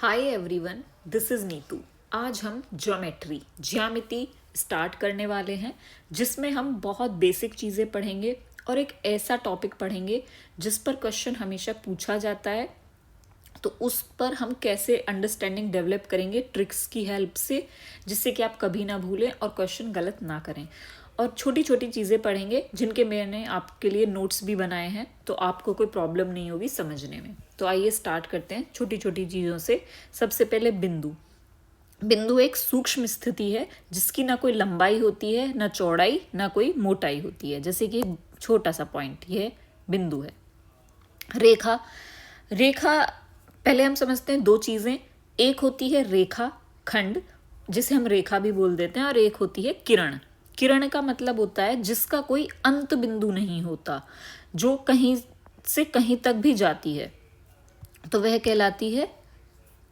Hi everyone, this is Neetu. आज हम ज्यामिति स्टार्ट करने वाले हैं जिसमें हम बहुत बेसिक चीज़ें पढ़ेंगे और एक ऐसा टॉपिक पढ़ेंगे जिस पर क्वेश्चन हमेशा पूछा जाता है। तो उस पर हम कैसे अंडरस्टैंडिंग डेवलप करेंगे ट्रिक्स की हेल्प से, जिससे कि आप कभी ना भूलें और क्वेश्चन गलत ना करें। और छोटी छोटी चीज़ें पढ़ेंगे जिनके मैंने आपके लिए नोट्स भी बनाए हैं, तो आपको कोई प्रॉब्लम नहीं होगी समझने में। तो आइए स्टार्ट करते हैं छोटी छोटी चीज़ों से। सबसे पहले बिंदु एक सूक्ष्म स्थिति है जिसकी ना कोई लंबाई होती है, ना चौड़ाई, ना कोई मोटाई होती है। जैसे कि छोटा सा पॉइंट, यह बिंदु है। रेखा रेखा पहले हम समझते हैं दो चीज़ें। एक होती है रेखा खंड, जिसे हम रेखा भी बोल देते हैं, और एक होती है किरण। किरण का मतलब होता है जिसका कोई अंत बिंदु नहीं होता, जो कहीं से कहीं तक भी जाती है, तो वह कहलाती है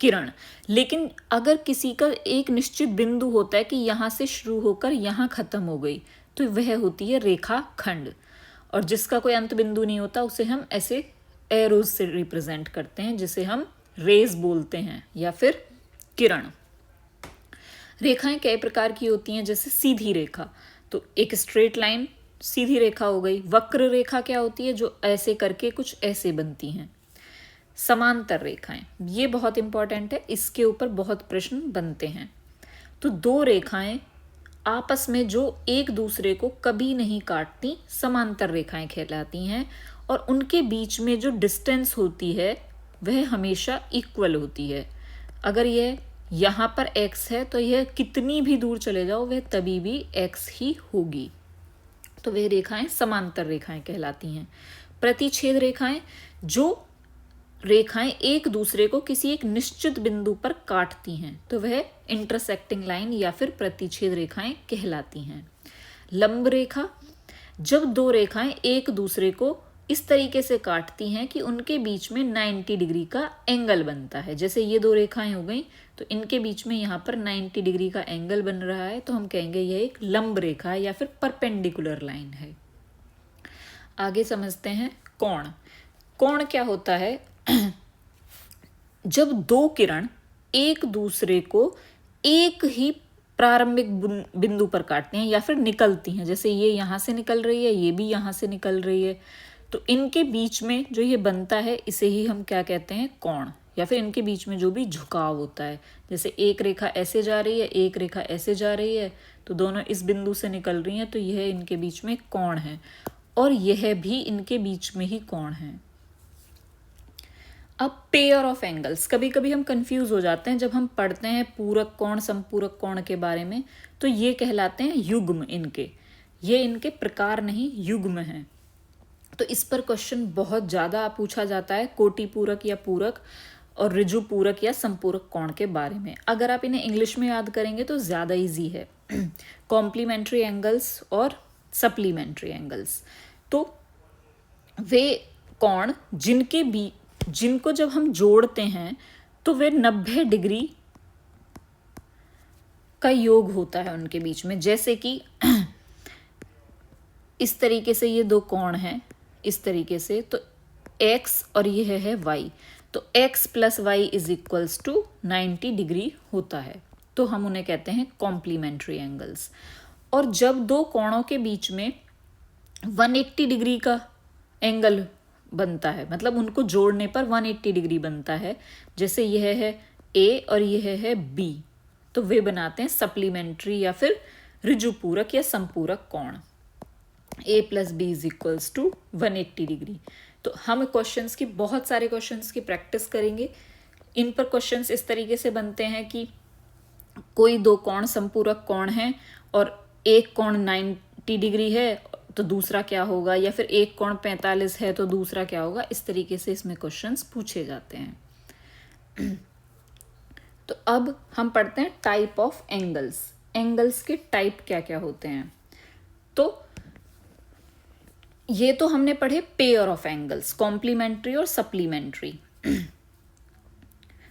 किरण। लेकिन अगर किसी का एक निश्चित बिंदु होता है कि यहाँ से शुरू होकर यहाँ खत्म हो गई, तो वह होती है रेखा खंड। और जिसका कोई अंत बिंदु नहीं होता उसे हम ऐसे एरोज से रिप्रेजेंट करते हैं, जिसे हम रेज बोलते हैं या फिर किरण। रेखाएं कई प्रकार की होती हैं, जैसे सीधी रेखा, तो एक स्ट्रेट लाइन सीधी रेखा हो गई। वक्र रेखा क्या होती है, जो ऐसे करके कुछ ऐसे बनती हैं। समांतर रेखाएं, ये बहुत इंपॉर्टेंट है, इसके ऊपर बहुत प्रश्न बनते हैं। तो दो रेखाएं आपस में जो एक दूसरे को कभी नहीं काटती, समांतर रेखाएं कहलाती हैं। और उनके बीच में जो डिस्टेंस होती है वह हमेशा इक्वल होती है। अगर यह यहाँ पर x है तो यह कितनी भी दूर चले जाओ वह तभी भी x ही होगी। तो वह रेखाएं समांतर रेखाएं कहलाती हैं। प्रतिच्छेद रेखाएं, जो रेखाएं एक दूसरे को किसी एक निश्चित बिंदु पर काटती हैं, तो वह इंटरसेक्टिंग लाइन या फिर प्रतिच्छेद रेखाएं कहलाती हैं। लंब रेखा, जब दो रेखाएं एक दूसरे को इस तरीके से काटती हैं कि उनके बीच में 90 डिग्री का एंगल बनता है। जैसे ये दो रेखाएं हो गई, तो इनके बीच में यहाँ पर 90 डिग्री का एंगल बन रहा है, तो हम कहेंगे यह एक लंब रेखा है या फिर परपेंडिकुलर लाइन है। आगे समझते हैं कोण। कोण क्या होता है, जब दो किरण एक दूसरे को एक ही प्रारंभिक बिंदु पर काटते हैं या फिर निकलती हैं, जैसे ये यहाँ से निकल रही है, ये भी यहाँ से निकल रही है, तो इनके बीच में जो ये बनता है इसे ही हम क्या कहते हैं, कोण। या फिर इनके बीच में जो भी झुकाव होता है, जैसे एक रेखा ऐसे जा रही है, एक रेखा ऐसे जा रही है, तो दोनों इस बिंदु से निकल रही हैं, तो यह इनके बीच में कोण है। और यह भी इनके बीच में ही कोण है। अब पेयर ऑफ एंगल्स, कभी कभी हम कंफ्यूज हो जाते हैं जब हम पढ़ते हैं पूरक कोण संपूरक कोण के बारे में, तो ये कहलाते हैं युग्म। ये इनके प्रकार नहीं, युग्म हैं। तो इस पर क्वेश्चन बहुत ज़्यादा पूछा जाता है, कोटि पूरक या पूरक और ऋजु पूरक या संपूरक कोण के बारे में। अगर आप इन्हें इंग्लिश में याद करेंगे तो ज़्यादा इजी है। कॉम्प्लीमेंट्री एंगल्स और सप्लीमेंट्री एंगल्स, तो वे कोण जिनको जब हम जोड़ते हैं तो वे 90 डिग्री का योग होता है उनके बीच में। जैसे कि इस तरीके से ये दो कोण हैं, इस तरीके से, तो x और यह है y, तो x plus Y is equals to 90 degree होता है, तो हम उन्हें कहते हैं कॉम्प्लीमेंट्री एंगल्स। और जब दो कोणों के बीच में 180 डिग्री का एंगल बनता है, मतलब उनको जोड़ने पर 180 डिग्री बनता है, जैसे यह है a और यह है b, तो वे बनाते हैं सप्लीमेंट्री या फिर ऋजु पूरक या संपूरक कोण। a plus B is equals to 180 degree. तो हम क्वेश्चंस की, बहुत सारे क्वेश्चंस की प्रैक्टिस करेंगे। इन पर क्वेश्चंस इस तरीके से बनते हैं कि कोई दो कोण संपूरक कोण है और एक कोण 90 डिग्री है तो दूसरा क्या होगा, या फिर एक कोण 45 है तो दूसरा क्या होगा। इस तरीके से इसमें क्वेश्चंस पूछे जाते हैं। तो अब हम पढ़ते हैं टाइप ऑफ एंगल्स। एंगल्स के टाइप क्या क्या होते हैं। तो ये तो हमने पढ़े पेयर ऑफ एंगल्स, कॉम्प्लीमेंट्री और सप्लीमेंट्री।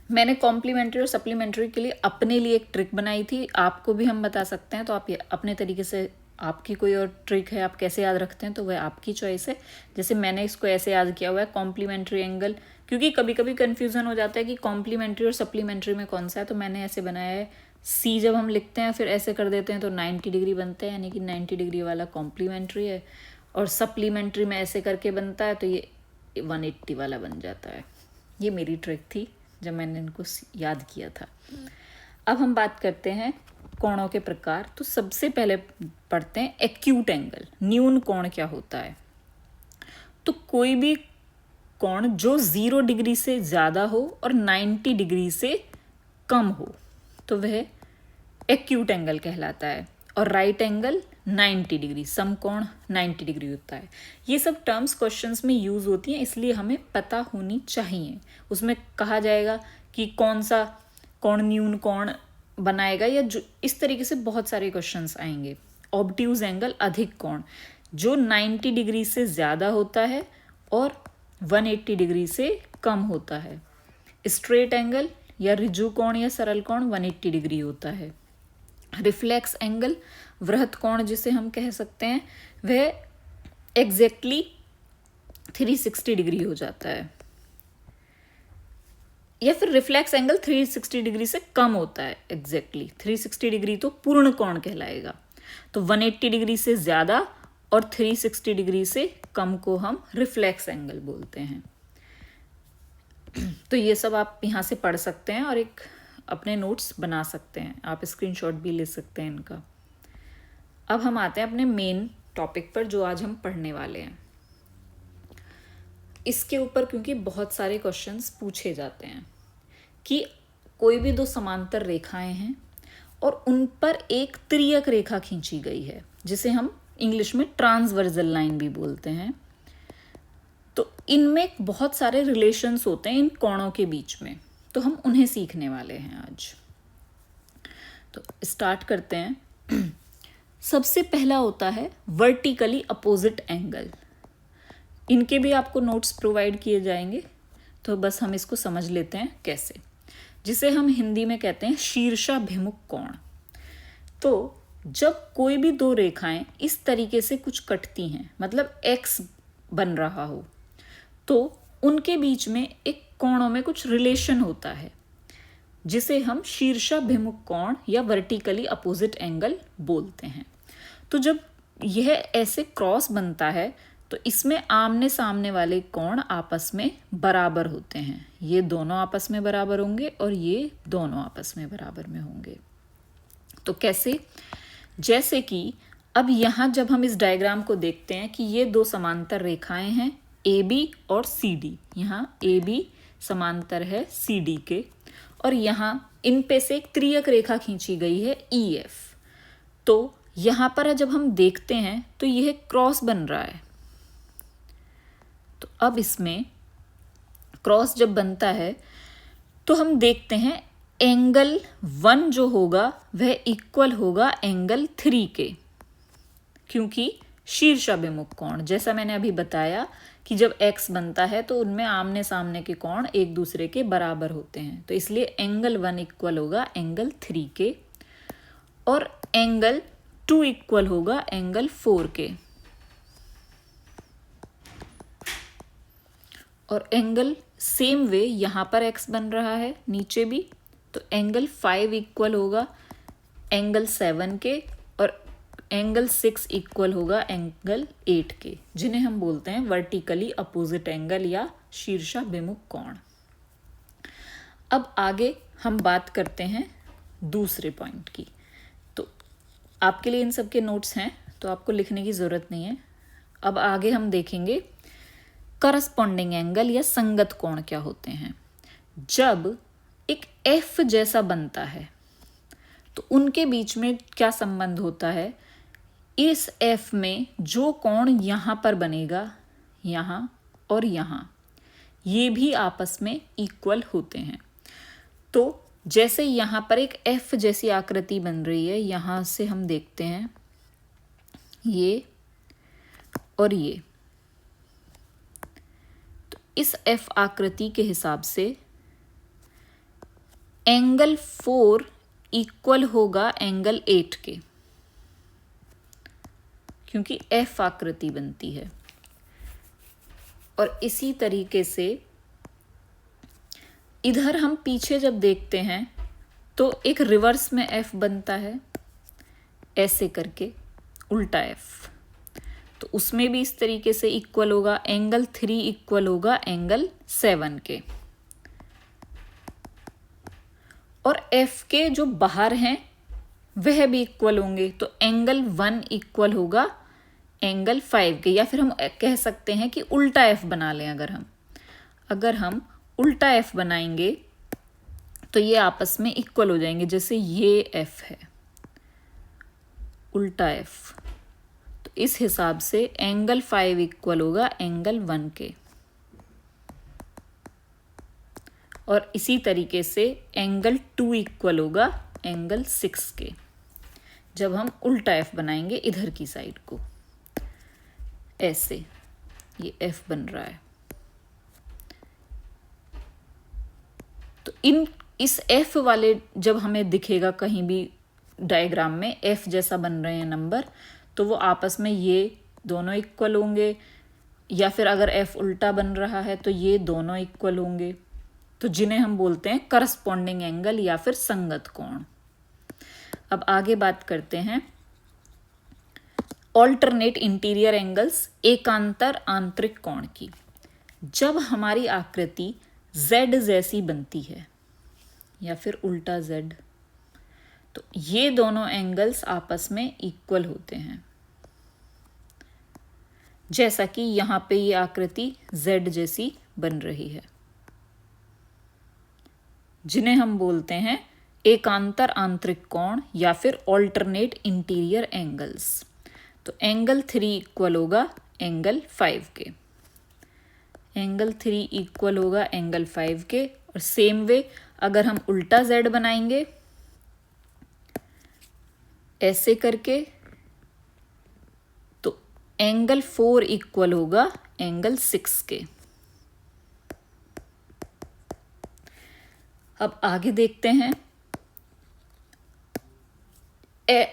मैंने कॉम्प्लीमेंट्री और सप्लीमेंट्री के लिए अपने लिए एक ट्रिक बनाई थी, आपको भी हम बता सकते हैं। तो आप अपने तरीके से, आपकी कोई और ट्रिक है, आप कैसे याद रखते हैं तो वह आपकी चॉइस है। जैसे मैंने इसको ऐसे याद किया हुआ है, कॉम्प्लीमेंट्री एंगल क्योंकि कभी कभी कन्फ्यूज़न हो जाता है कि कॉम्प्लीमेंट्री और सप्लीमेंट्री में कौन सा है। तो मैंने ऐसे बनाया है, सी जब हम लिखते हैं फिर ऐसे कर देते हैं तो 90 डिग्री बनता है, यानी कि 90 डिग्री वाला कॉम्प्लीमेंट्री है, और सप्लीमेंट्री में ऐसे करके बनता है तो ये 180 वाला बन जाता है। ये मेरी ट्रिक थी जब मैंने इनको याद किया था। अब हम बात करते हैं कोणों के प्रकार। तो सबसे पहले पढ़ते हैं एक्यूट एंगल, न्यून कोण क्या होता है। तो कोई भी कोण जो 0 डिग्री से ज़्यादा हो और 90 डिग्री से कम हो तो वह एक्यूट एंगल कहलाता है। और राइट एंगल 90 डिग्री, समकोण 90 डिग्री होता है। ये सब टर्म्स क्वेश्चंस में यूज़ होती हैं, इसलिए हमें पता होनी चाहिए। उसमें कहा जाएगा कि कौन सा कोण न्यून कोण बनाएगा, या जो इस तरीके से बहुत सारे क्वेश्चंस आएंगे। ऑब्ट्यूज एंगल अधिक कोण जो 90 डिग्री से ज़्यादा होता है और 180 डिग्री से कम होता है। स्ट्रेट एंगल या रिजु कोण या सरल कोण 180 डिग्री होता है। रिफ्लेक्स एंगल, वृहत कोण जिसे हम कह सकते हैं, वह एग्जैक्टली 360 डिग्री हो जाता है। या फिर रिफ्लेक्स एंगल 360 डिग्री से कम होता है। एग्जैक्टली 360 डिग्री तो पूर्ण कोण कहलाएगा। तो 180 डिग्री से ज़्यादा और 360 डिग्री से कम को हम रिफ्लेक्स एंगल बोलते हैं। तो ये सब आप यहाँ से पढ़ सकते हैं और एक अपने नोट्स बना सकते हैं। आप स्क्रीनशॉट भी ले सकते हैं इनका। अब हम आते हैं अपने मेन टॉपिक पर जो आज हम पढ़ने वाले हैं। इसके ऊपर क्योंकि बहुत सारे क्वेश्चंस पूछे जाते हैं कि कोई भी दो समांतर रेखाएं हैं और उन पर एक तिर्यक रेखा खींची गई है, जिसे हम इंग्लिश में ट्रांसवर्सल लाइन भी बोलते हैं। तो इनमें बहुत सारे रिलेशंस होते हैं इन कोणों के बीच में, तो हम उन्हें सीखने वाले हैं आज। तो स्टार्ट करते हैं। सबसे पहला होता है वर्टिकली अपोजिट एंगल। इनके भी आपको नोट्स प्रोवाइड किए जाएंगे, तो बस हम इसको समझ लेते हैं कैसे, जिसे हम हिंदी में कहते हैं शीर्षाभिमुख कोण। तो जब कोई भी दो रेखाएं इस तरीके से कुछ कटती हैं, मतलब एक्स बन रहा हो, तो उनके बीच में एक कोणों में कुछ रिलेशन होता है, जिसे हम शीर्षाभिमुख कोण या वर्टिकली अपोजिट एंगल बोलते हैं। तो जब यह ऐसे क्रॉस बनता है तो इसमें आमने सामने वाले कोण आपस में बराबर होते हैं। ये दोनों आपस में बराबर होंगे और ये दोनों आपस में बराबर में होंगे। तो कैसे? जैसे कि अब यहाँ जब हम इस डायग्राम को देखते हैं कि ये दो समांतर रेखाएं हैं AB और CD। यहाँ AB समांतर है CD के, और यहाँ इन पे से एक त्रियक रेखा खींची गई है EF। तो यहाँ पर जब हम देखते हैं तो यह क्रॉस बन रहा है। तो अब इसमें क्रॉस जब बनता है तो हम देखते हैं एंगल 1 जो होगा वह इक्वल होगा एंगल 3 के, क्योंकि शीर्षाभिमुख कोण, जैसा मैंने अभी बताया कि जब x बनता है तो उनमें आमने सामने के कोण एक दूसरे के बराबर होते हैं, तो इसलिए एंगल 1 इक्वल होगा एंगल 3 के, और एंगल 2 इक्वल होगा एंगल 4 के, और एंगल सेम वे यहाँ पर x बन रहा है नीचे भी, तो एंगल 5 इक्वल होगा एंगल 7 के, और एंगल 6 इक्वल होगा एंगल 8 के, जिन्हें हम बोलते हैं वर्टिकली अपोजिट एंगल या शीर्षाभिमुख कोण। अब आगे हम बात करते हैं दूसरे पॉइंट की। तो आपके लिए इन सब के नोट्स हैं, तो आपको लिखने की ज़रूरत नहीं है। अब आगे हम देखेंगे करस्पॉन्डिंग एंगल या संगत कोण क्या होते हैं। जब एक F जैसा बनता है तो उनके बीच में क्या संबंध होता है? इस F में जो कोण यहाँ पर बनेगा, यहाँ और यहाँ, ये भी आपस में इक्वल होते हैं। तो जैसे यहाँ पर एक F जैसी आकृति बन रही है, यहाँ से हम देखते हैं ये और ये, तो इस F आकृति के हिसाब से एंगल 4 इक्वल होगा एंगल 8 के, क्योंकि F आकृति बनती है। और इसी तरीके से इधर हम पीछे जब देखते हैं तो एक रिवर्स में एफ बनता है, ऐसे करके उल्टा एफ। तो उसमें भी इस तरीके से इक्वल होगा, एंगल 3 इक्वल होगा एंगल 7 के, और एफ के जो बाहर हैं वह भी इक्वल होंगे। तो एंगल 1 इक्वल होगा एंगल 5 के, या फिर हम कह सकते हैं कि उल्टा एफ बना लें। अगर हम उल्टा एफ बनाएंगे तो ये आपस में इक्वल हो जाएंगे। जैसे ये एफ है, उल्टा एफ, तो इस हिसाब से एंगल 5 इक्वल होगा एंगल 1 के, और इसी तरीके से एंगल 2 इक्वल होगा एंगल 6 के, जब हम उल्टा एफ बनाएंगे इधर की साइड को। ऐसे ये एफ बन रहा है। तो इस एफ वाले जब हमें दिखेगा कहीं भी डायग्राम में एफ जैसा बन रहे हैं नंबर, तो वो आपस में ये दोनों इक्वल होंगे, या फिर अगर एफ उल्टा बन रहा है तो ये दोनों इक्वल होंगे, तो जिन्हें हम बोलते हैं करस्पॉन्डिंग एंगल या फिर संगत कोण। अब आगे बात करते हैं ऑल्टरनेट इंटीरियर एंगल्स, एकांतर आंतरिक कोण की। जब हमारी आकृति Z जैसी बनती है या फिर उल्टा Z, तो ये दोनों एंगल्स आपस में इक्वल होते हैं। जैसा कि यहां पे ये आकृति Z जैसी बन रही है, जिन्हें हम बोलते हैं एकांतर आंतरिक कोण या फिर ऑल्टरनेट इंटीरियर एंगल्स। तो एंगल 3 इक्वल होगा एंगल 5 के, एंगल 3 इक्वल होगा एंगल 5 के। और सेम वे अगर हम उल्टा Z बनाएंगे ऐसे करके, तो एंगल 4 इक्वल होगा एंगल 6 के। अब आगे देखते हैं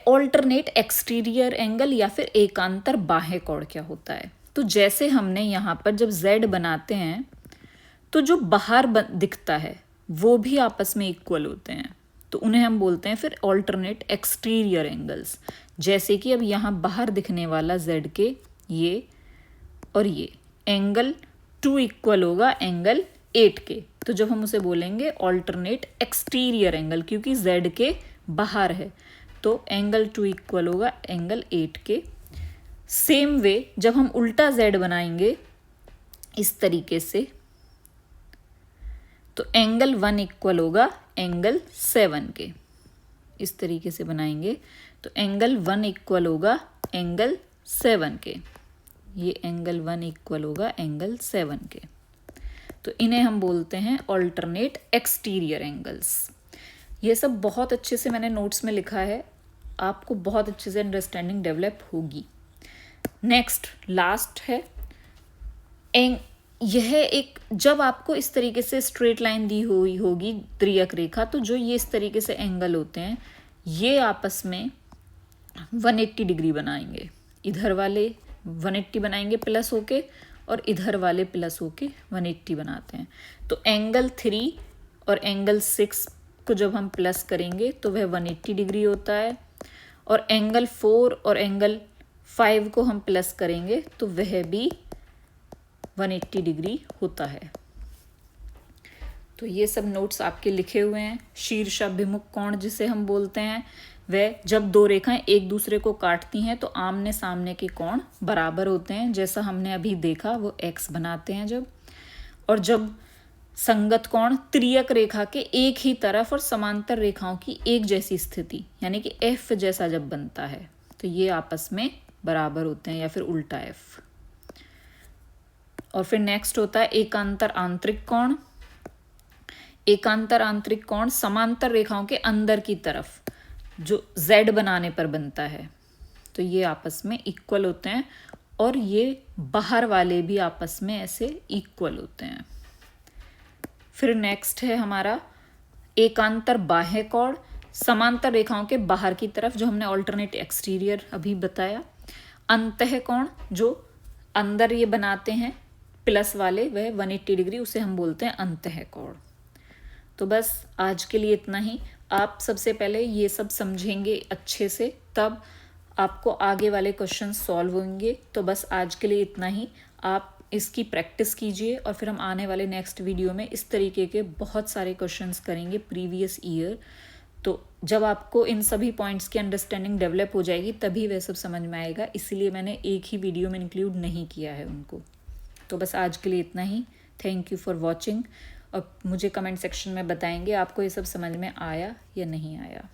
ऑल्टरनेट एक्सटीरियर एंगल या फिर एकांतर बाह्य कोण क्या होता है। तो जैसे हमने यहाँ पर जब Z बनाते हैं तो जो बाहर दिखता है वो भी आपस में इक्वल होते हैं, तो उन्हें हम बोलते हैं फिर ऑल्टरनेट एक्सटीरियर एंगल्स। जैसे कि अब यहाँ बाहर दिखने वाला Z के ये और ये एंगल 2 इक्वल होगा एंगल 8 के, तो जब हम उसे बोलेंगे ऑल्टरनेट एक्सटीरियर एंगल, क्योंकि Z के बाहर है, तो एंगल 2 इक्वल होगा एंगल 8 के। सेम वे जब हम उल्टा Z बनाएंगे इस तरीके से, तो एंगल 1 इक्वल होगा एंगल 7 के। इस तरीके से बनाएंगे तो एंगल 1 इक्वल होगा एंगल 7 के, ये एंगल 1 इक्वल होगा एंगल 7 के। तो इन्हें हम बोलते हैं ऑल्टरनेट एक्सटीरियर एंगल्स। ये सब बहुत अच्छे से मैंने नोट्स में लिखा है, आपको बहुत अच्छे से अंडरस्टैंडिंग डेवलप होगी। नेक्स्ट लास्ट है यह एक, जब आपको इस तरीके से स्ट्रेट लाइन दी हुई होगी त्रियक रेखा, तो जो ये इस तरीके से एंगल होते हैं ये आपस में 180 डिग्री बनाएंगे। इधर वाले 180 बनाएंगे प्लस होके, और इधर वाले प्लस होके 180 बनाते हैं। तो एंगल 3 और एंगल 6 को जब हम प्लस करेंगे तो वह 180 डिग्री होता है, और एंगल 4 और एंगल 5 को हम प्लस करेंगे तो वह भी 180 डिग्री होता है। तो ये सब नोट्स आपके लिखे हुए हैं। शीर्षाभिमुख कोण जिसे हम बोलते हैं, वह जब दो रेखाएं एक दूसरे को काटती हैं तो आमने सामने के कोण बराबर होते हैं, जैसा हमने अभी देखा वो x बनाते हैं जब। और जब संगत कोण त्रियक रेखा के एक ही तरफ और समांतर रेखाओं की एक जैसी स्थिति यानी कि f जैसा जब बनता है तो ये आपस में बराबर होते हैं, या फिर उल्टा f। और फिर नेक्स्ट होता है एकांतर आंतरिक कोण। एकांतर आंतरिक कोण समांतर रेखाओं के अंदर की तरफ जो Z बनाने पर बनता है, तो ये आपस में इक्वल होते हैं, और ये बाहर वाले भी आपस में ऐसे इक्वल होते हैं। फिर नेक्स्ट है हमारा एकांतर बाह्य कोण, समांतर रेखाओं के बाहर की तरफ, जो हमने ऑल्टरनेट एक्सटीरियर अभी बताया। अंतः कोण जो अंदर ये बनाते हैं प्लस वाले, वह 180 डिग्री, उसे हम बोलते हैं अंतः कोण। तो बस आज के लिए इतना ही। आप सबसे पहले ये सब समझेंगे अच्छे से, तब आपको आगे वाले क्वेश्चन सॉल्व होंगे। तो बस आज के लिए इतना ही। आप इसकी प्रैक्टिस कीजिए और फिर हम आने वाले नेक्स्ट वीडियो में इस तरीके के बहुत सारे क्वेश्चंस करेंगे प्रीवियस ईयर। तो जब आपको इन सभी पॉइंट्स की अंडरस्टैंडिंग डेवलप हो जाएगी तभी वह सब समझ में आएगा, इसीलिए मैंने एक ही वीडियो में इंक्लूड नहीं किया है उनको। तो बस आज के लिए इतना ही। Thank you for watching. और मुझे कमेंट सेक्शन में बताएंगे आपको ये सब समझ में आया या नहीं आया।